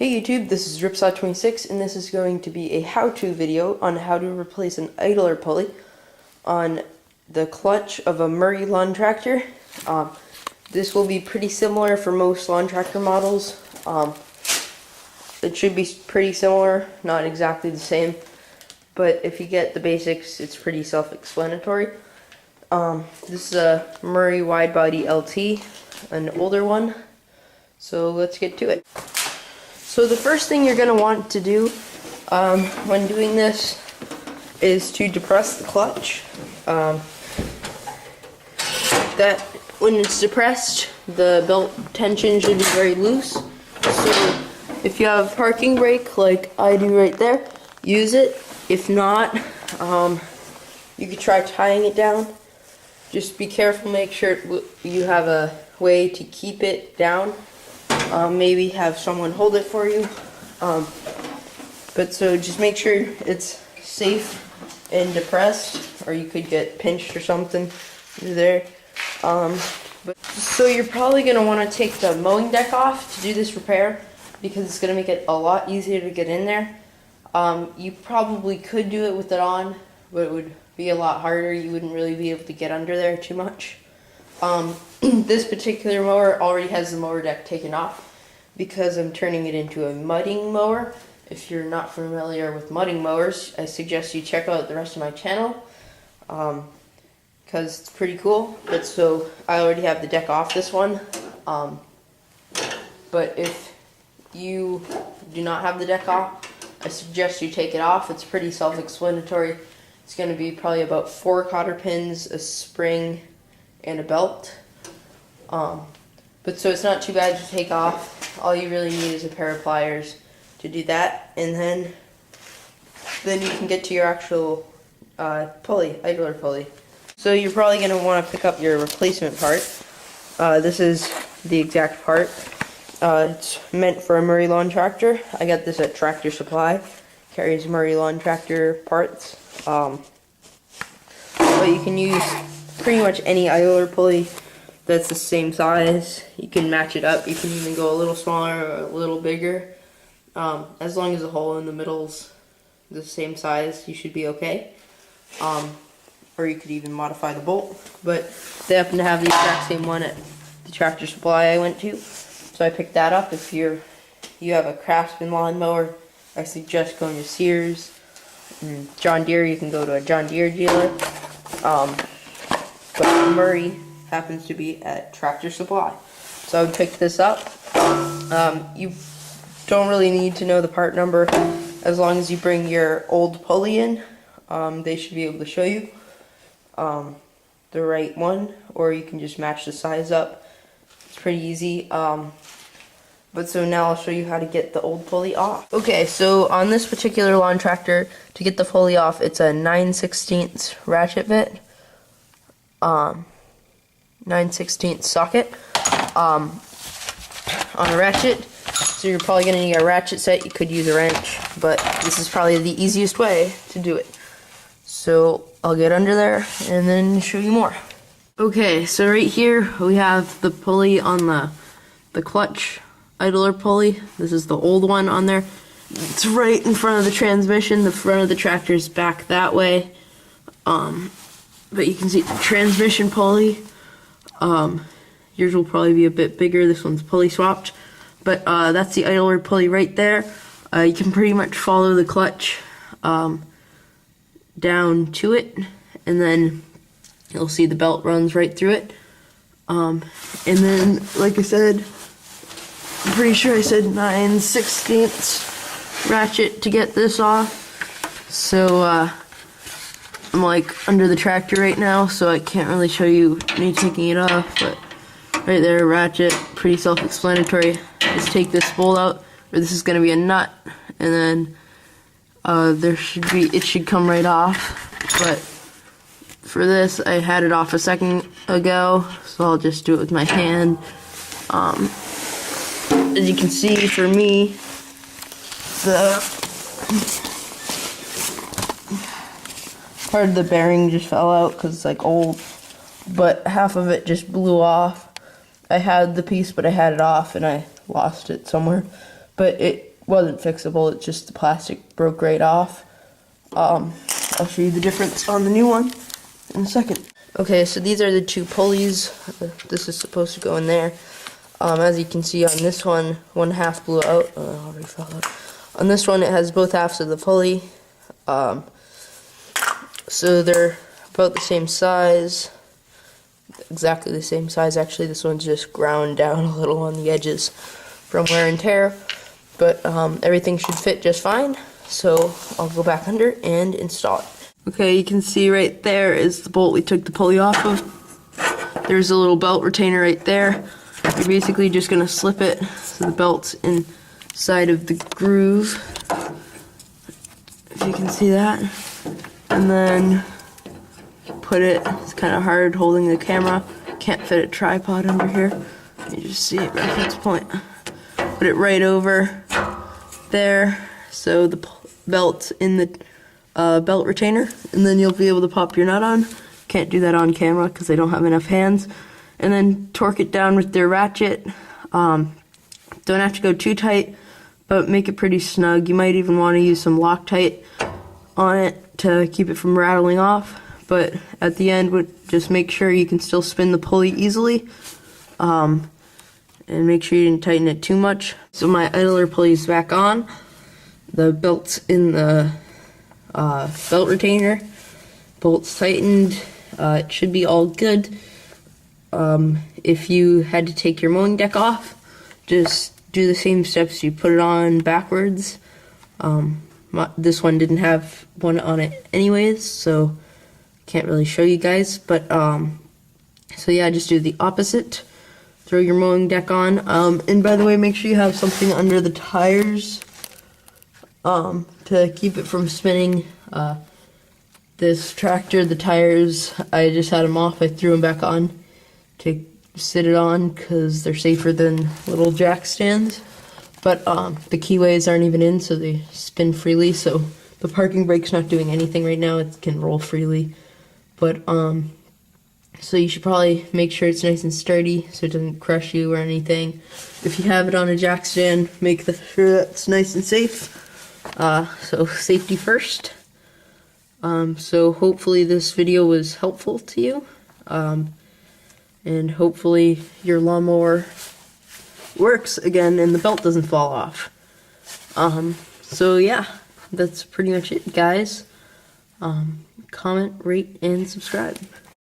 Hey YouTube, this is Ripsaw26 and this is going to be a how-to video on how to replace an idler pulley on the clutch of a Murray lawn tractor. This will be pretty similar for most lawn tractor models. It should be pretty similar, not exactly the same, but if you get the basics, it's pretty self-explanatory. This is a Murray wide body LT, an older one, so let's get to it. So the first thing you're going to want to do when doing this is to depress the clutch. That when it's depressed, the belt tension should be very loose. So if you have parking brake like I do right there, use it. If not, you could try tying it down. Just be careful, make sure you have a way to keep it down. Maybe have someone hold it for you. But so just make sure it's safe and depressed, or you could get pinched or something there. So you're probably going to want to take the mowing deck off to do this repair, because it's going to make it a lot easier to get in there. You probably could do it with it on, but it would be a lot harder. You wouldn't really be able to get under there too much. This particular mower already has the mower deck taken off because I'm turning it into a mudding mower. If you're not familiar with mudding mowers, I suggest you check out the rest of my channel because it's pretty cool. But so I already have the deck off this one. But if you do not have the deck off, I suggest you take it off. It's pretty self-explanatory. It's going to be probably about 4 cotter pins, a spring, and a belt. But so it's not too bad to take off. All you really need is a pair of pliers to do that, and then you can get to your actual pulley, idler pulley. So you're probably going to want to pick up your replacement part. This is the exact part. It's meant for a Murray lawn tractor. I got this at Tractor Supply. Carries Murray lawn tractor parts. But you can use pretty much any idler pulley that's the same size. You can match it up. You can even go a little smaller or a little bigger. As long as the hole in the middle's the same size, you should be okay. Or you could even modify the bolt. But they happen to have the exact same one at the Tractor Supply I went to, so I picked that up. If you have a Craftsman lawnmower, I suggest going to Sears. John Deere, you can go to a John Deere dealer. But Murray happens to be at Tractor Supply. So I would pick this up. You don't really need to know the part number as long as you bring your old pulley in. They should be able to show you the right one, or you can just match the size up. It's pretty easy. But so now I'll show you how to get the old pulley off. Okay, so on this particular lawn tractor, to get the pulley off, it's a 9/16 ratchet bit. 9/16 socket on a ratchet. So you're probably going to need a ratchet set. You could use a wrench, but this is probably the easiest way to do it. So I'll get under there and then show you more. Okay, so right here we have the pulley on the clutch idler pulley. This is the old one on there. It's right in front of the transmission. The front of the tractor is back that way. But you can see the transmission pulley. Yours will probably be a bit bigger. This one's pulley swapped. But that's the idler pulley right there. You can pretty much follow the clutch down to it, and then you'll see the belt runs right through it. And then, like I said, I'm pretty sure I said 9/16 ratchet to get this off. So I'm like under the tractor right now, so I can't really show you me taking it off, but right there, ratchet, pretty self-explanatory. Just take this bolt out, or this is going to be a nut, and then it should come right off. But for this, I had it off a second ago, so I'll just do it with my hand. As you can see, for me, part of the bearing just fell out because it's like old, but half of it just blew off. I had the piece, but I had it off and I lost it somewhere. But wasn't fixable, it's just the plastic broke right off. I'll show you the difference on the new one in a second. Okay, so these are the two pulleys. This is supposed to go in there. As you can see on this one, one half blew out. Already fell out. On this one, it has both halves of the pulley. So they're about the same size. Exactly the same size. Actually, this one's just ground down a little on the edges from wear and tear. But everything should fit just fine. So I'll go back under and install it. Okay, you can see right there is the bolt we took the pulley off of. There's a little belt retainer right there. You're basically just going to slip it so the belt's inside of the groove. If you can see that. And then put it, it's kind of hard holding the camera. Can't fit a tripod under here. You just see it reference point. Put it right over there so the belt's in the belt retainer, and then you'll be able to pop your nut on. Can't do that on camera because I don't have enough hands. And then torque it down with their ratchet. Don't have to go too tight, but make it pretty snug. You might even want to use some Loctite on it to keep it from rattling off. But at the end, just make sure you can still spin the pulley easily. And make sure you didn't tighten it too much. So my idler pulley is back on. The belt's in the belt retainer, bolts tightened, it should be all good. If you had to take your mowing deck off, just do the same steps. You put it on backwards. This one didn't have one on it anyways, so can't really show you guys, but so yeah, just do the opposite. Throw your mowing deck on, and by the way, make sure you have something under the tires to keep it from spinning. This tractor, the tires, I just had them off. I threw them back on to sit it on because they're safer than little jack stands. But the keyways aren't even in, so they spin freely. So the parking brake's not doing anything right now. It can roll freely. But so you should probably make sure it's nice and sturdy so it doesn't crush you or anything. If you have it on a jack stand, make sure that's nice and safe. So safety first. So hopefully this video was helpful to you. And hopefully your lawnmower works again and the belt doesn't fall off. So yeah, that's pretty much it, guys. Comment, rate, and subscribe.